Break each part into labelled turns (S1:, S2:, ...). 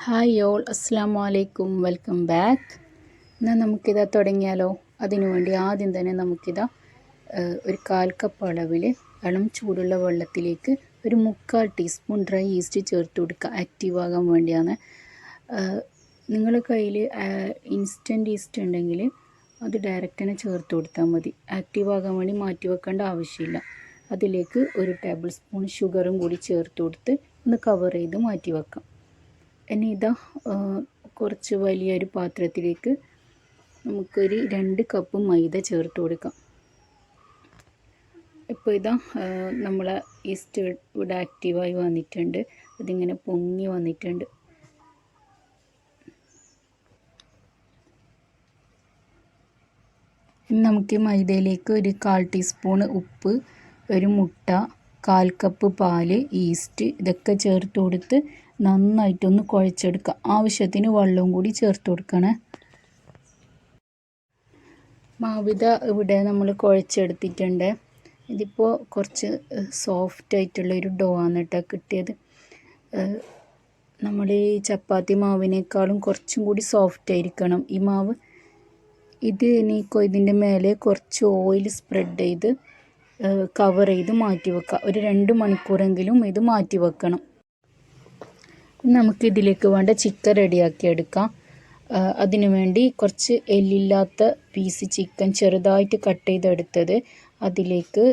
S1: Hi all, അസ്സാമു അലൈക്കും, welcome back. എന്നാൽ നമുക്കിതാ തുടങ്ങിയാലോ. അതിനു വേണ്ടി ആദ്യം തന്നെ നമുക്കിതാ ഒരു 1/4 കപ്പ് അളവിൽ ഇളം ചൂടുള്ള വെള്ളത്തിലേക്ക് ഒരു 3/4 ടീസ്പൂൺ ഡ്രൈ ഈസ്റ്റ് ചേർത്ത് കൊടുക്കുക. ആക്റ്റീവ് ആകാൻ വേണ്ടിയാണ്. നിങ്ങളുടെ കയ്യിൽ ഇൻസ്റ്റൻറ്റ് ഈസ്റ്റ് ഉണ്ടെങ്കിൽ അത് ഡയറക്റ്റ് തന്നെ ചേർത്ത് കൊടുത്താൽ മതി. ആക്റ്റീവ് ആകാൻ വേണ്ടി മാറ്റി വെക്കേണ്ട ആവശ്യമില്ല. അതിലേക്ക് ഒരു ടേബിൾ സ്പൂൺ ഷുഗറും കൂടി ചേർത്ത് കൊടുത്ത് ഒന്ന് കവർ ചെയ്ത് മാറ്റി വെക്കാം. ഇനി ഇതാ കുറച്ച് വലിയൊരു പാത്രത്തിലേക്ക് നമുക്കൊരു 2 കപ്പ് മൈദ ചേർത്ത് കൊടുക്കാം. ഇപ്പോൾ ഇതാ നമ്മളെ ഈസ്റ്റ് ഇവിടെ ആക്റ്റീവായി വന്നിട്ടുണ്ട്. അതിങ്ങനെ പൊങ്ങി വന്നിട്ടുണ്ട്. നമുക്ക് മൈദയിലേക്ക് ഒരു 1/4 ടീസ്പൂൺ ഉപ്പ്, ഒരു മുട്ട, 1/4 കപ്പ് പാല്, ഈസ്റ്റ് ഇതൊക്കെ ചേർത്ത് കൊടുത്ത് നന്നായിട്ടൊന്ന് കുഴച്ചെടുക്കുക. ആവശ്യത്തിന് വെള്ളവും കൂടി ചേർത്ത് കൊടുക്കണേ. മാവിത ഇവിടെ നമ്മൾ കുഴച്ചെടുത്തിട്ടുണ്ട്. ഇതിപ്പോൾ കുറച്ച് സോഫ്റ്റ് ആയിട്ടുള്ളൊരു ഡോ ആണ് കേട്ടോ കിട്ടിയത്. നമ്മൾ ഈ ചപ്പാത്തി മാവിനേക്കാളും കുറച്ചും കൂടി സോഫ്റ്റ് ആയിരിക്കണം ഈ മാവ്. ഇതിൻ്റെ മേലെ കുറച്ച് ഓയിൽ സ്പ്രെഡ് ചെയ്ത് കവർ ചെയ്ത് മാറ്റി വെക്കുക. ഒരു 2 മണിക്കൂറെങ്കിലും ഇത് മാറ്റി വെക്കണം. നമുക്കിതിലേക്ക് വേണ്ട ചിക്കൻ റെഡിയാക്കി എടുക്കാം. അതിനു വേണ്ടി കുറച്ച് എല്ലില്ലാത്ത പീസ് ചിക്കൻ ചെറുതായിട്ട് കട്ട് ചെയ്തെടുത്തത്, അതിലേക്ക്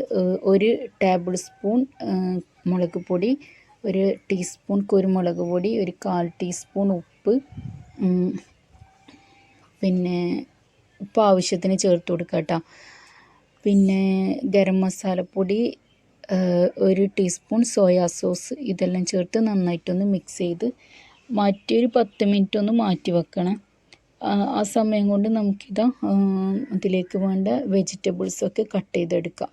S1: 1 ടേബിൾ സ്പൂൺ മുളക് പൊടി, 1 ടീസ്പൂൺ കുരുമുളക് പൊടി, ഒരു 1/4 ടീസ്പൂൺ ഉപ്പ്, പിന്നെ ഉപ്പ് ആവശ്യത്തിന് ചേർത്ത് കൊടുക്കുക കേട്ടോ. പിന്നെ ഗരം മസാലപ്പൊടി, 1 ടീസ്പൂൺ സോയാ സോസ്, ഇതെല്ലാം ചേർത്ത് നന്നായിട്ടൊന്ന് മിക്സ് ചെയ്ത് മാറ്റി ഒരു 10 മിനിറ്റ് ഒന്ന് മാറ്റി വെക്കണം. ആ സമയം കൊണ്ട് നമുക്കിതാ അതിലേക്ക് വേണ്ട വെജിറ്റബിൾസൊക്കെ കട്ട് ചെയ്തെടുക്കാം.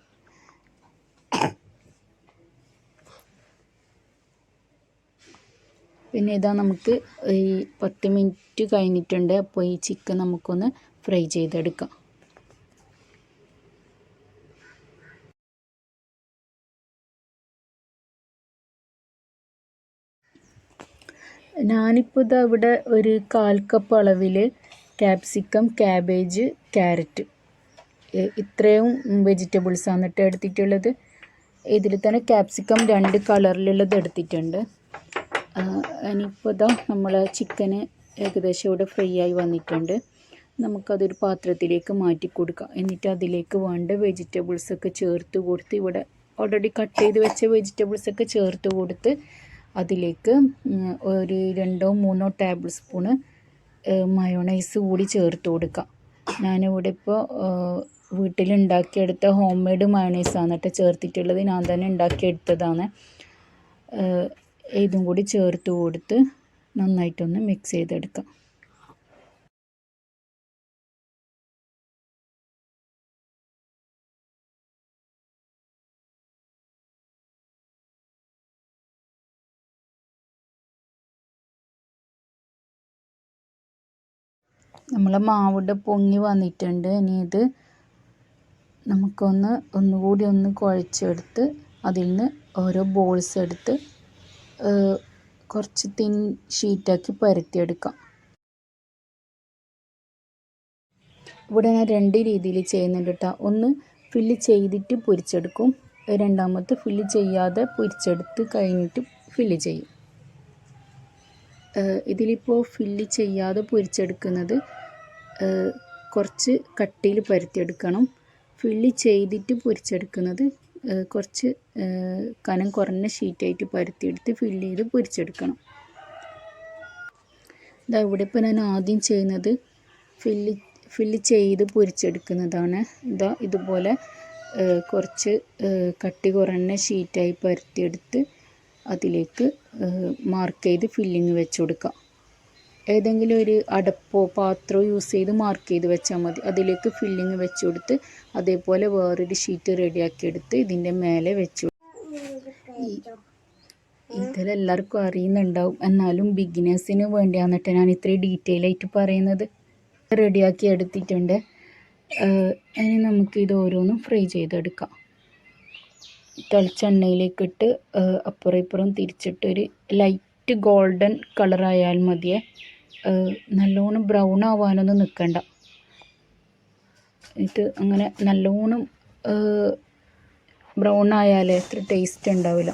S1: പിന്നെ ഇതാ നമുക്ക് ഈ 10 മിനിറ്റ് കഴിഞ്ഞിട്ടുണ്ട്. അപ്പോൾ ഈ ചിക്കൻ നമുക്കൊന്ന് ഫ്രൈ ചെയ്തെടുക്കാം. ഞാനിപ്പോൾ ഇതാ ഇവിടെ ഒരു 1/4 കപ്പ് അളവിൽ ക്യാപ്സിക്കം, ക്യാബേജ്, ക്യാരറ്റ് ഇത്രയും വെജിറ്റബിൾസാണ് കേട്ടോ എടുത്തിട്ടുള്ളത്. ഇതിൽ തന്നെ ക്യാപ്സിക്കം 2 കളറിലുള്ളത് എടുത്തിട്ടുണ്ട്. ഇനിയിപ്പോൾ ഇതാ നമ്മൾ ചിക്കന് ഏകദേശം ഇവിടെ ഫ്രൈ ആയി വന്നിട്ടുണ്ട്. നമുക്കതൊരു പാത്രത്തിലേക്ക് മാറ്റി കൊടുക്കാം. എന്നിട്ട് അതിലേക്ക് വേണ്ട വെജിറ്റബിൾസൊക്കെ ചേർത്ത് കൊടുത്ത്, ഇവിടെ ഓൾറെഡി കട്ട് ചെയ്ത് വെച്ച വെജിറ്റബിൾസൊക്കെ ചേർത്ത് കൊടുത്ത് അതിലേക്ക് ഒരു 2-3 ടേബിൾ സ്പൂണ് മയോണൈസ് കൂടി ചേർത്ത് കൊടുക്കാം. ഞാനിവിടെ ഇപ്പോൾ വീട്ടിലുണ്ടാക്കിയെടുത്ത ഹോം മെയ്ഡ് മയോണൈസാണ് കേട്ടോ ചേർത്തിട്ടുള്ളത്. ഞാൻ തന്നെ ഉണ്ടാക്കിയെടുത്തതാണ്. ഇതും കൂടി ചേർത്ത് കൊടുത്ത് നന്നായിട്ടൊന്ന് മിക്സ് ചെയ്തെടുക്കാം. നമ്മളെ മാവിടെ പൊങ്ങി വന്നിട്ടുണ്ട്. ഇനി ഇത് ഒന്നുകൂടി ഒന്ന് കുഴച്ചെടുത്ത് അതിൽ നിന്ന് ഓരോ ബോൾസ് എടുത്ത് കുറച്ച് തിൻ ഷീറ്റാക്കി പരത്തിയെടുക്കാം. ഇവിടെ ഞാൻ 2 രീതിയിൽ ചെയ്യുന്നുണ്ട് കേട്ടോ. ഒന്ന് ഫില്ല് ചെയ്തിട്ട് പൊരിച്ചെടുക്കും, രണ്ടാമത്തെ ഫില്ല് ചെയ്യാതെ പൊരിച്ചെടുത്ത് കഴിഞ്ഞിട്ട് ഫില്ല് ചെയ്യും. ഇതിലിപ്പോൾ ഫില്ല് ചെയ്യാതെ പൊരിച്ചെടുക്കുന്നത് കുറച്ച് കട്ടിയിൽ പരത്തിയെടുക്കണം. ഫില്ല് ചെയ്തിട്ട് പൊരിച്ചെടുക്കുന്നത് കുറച്ച് കനം കുറഞ്ഞ ഷീറ്റായിട്ട് പരത്തിയെടുത്ത് ഫില്ല് ചെയ്ത് പൊരിച്ചെടുക്കണം. ഇതാ ഇവിടെ ഇപ്പോൾ ഞാൻ ആദ്യം ചെയ്യുന്നത് ഫില്ല് ചെയ്ത് പൊരിച്ചെടുക്കുന്നതാണ്. ഇതുപോലെ കുറച്ച് കട്ടി കുറഞ്ഞ ഷീറ്റായി പരത്തിയെടുത്ത് അതിലേക്ക് മാർക്ക് ചെയ്ത് ഫില്ലിങ് വെച്ച് കൊടുക്കാം. ഏതെങ്കിലും ഒരു അടപ്പോ പാത്രമോ യൂസ് ചെയ്ത് മാർക്ക് ചെയ്ത് വെച്ചാൽ മതി. അതിലേക്ക് ഫില്ലിങ് വെച്ച് കൊടുത്ത് അതേപോലെ വേറൊരു ഷീറ്റ് റെഡിയാക്കിയെടുത്ത് ഇതിൻ്റെ മേലെ വെച്ച് ഇതിലെല്ലാവർക്കും അറിയുന്നുണ്ടാവും, എന്നാലും ബിഗിനേഴ്സിന് വേണ്ടിയാണ് കേട്ടോ ഞാൻ ഇത്രയും ഡീറ്റെയിൽ ആയിട്ട് പറയുന്നത്. റെഡിയാക്കി എടുത്തിട്ടുണ്ട്. ഇനി നമുക്കിത് ഓരോന്നും ഫ്രൈ ചെയ്തെടുക്കാം. തിളച്ച എണ്ണയിലേക്കിട്ട് അപ്പുറം ഇപ്പുറം തിരിച്ചിട്ടൊരു ലൈറ്റ് ലൈറ്റ് ഗോൾഡൻ കളറായാൽ മതിയേ. നല്ലോണം ബ്രൗൺ ആവാനൊന്നും നിൽക്കണ്ട. ഇത് അങ്ങനെ നല്ലോണം ബ്രൗൺ ആയാലേ അത്ര ടേസ്റ്റ് ഉണ്ടാവില്ല.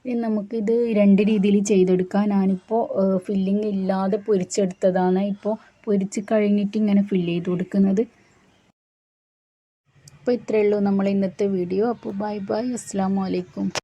S1: ഇനി നമുക്കിത് 2 രീതിയിൽ ചെയ്തെടുക്കാം. ഞാനിപ്പോൾ ഫില്ലിങ് ഇല്ലാതെ പൊരിച്ചെടുത്തതാണ്. ഇപ്പോൾ പൊരിച്ച് കഴിഞ്ഞിട്ട് ഇങ്ങനെ ഫില്ല് ചെയ്ത് കൊടുക്കുന്നത്. അപ്പോൾ ഇത്രയേ ഉള്ളൂ നമ്മൾ ഇന്നത്തെ വീഡിയോ. അപ്പോൾ ബൈ ബൈ, അസ്സലാമു അലൈക്കും.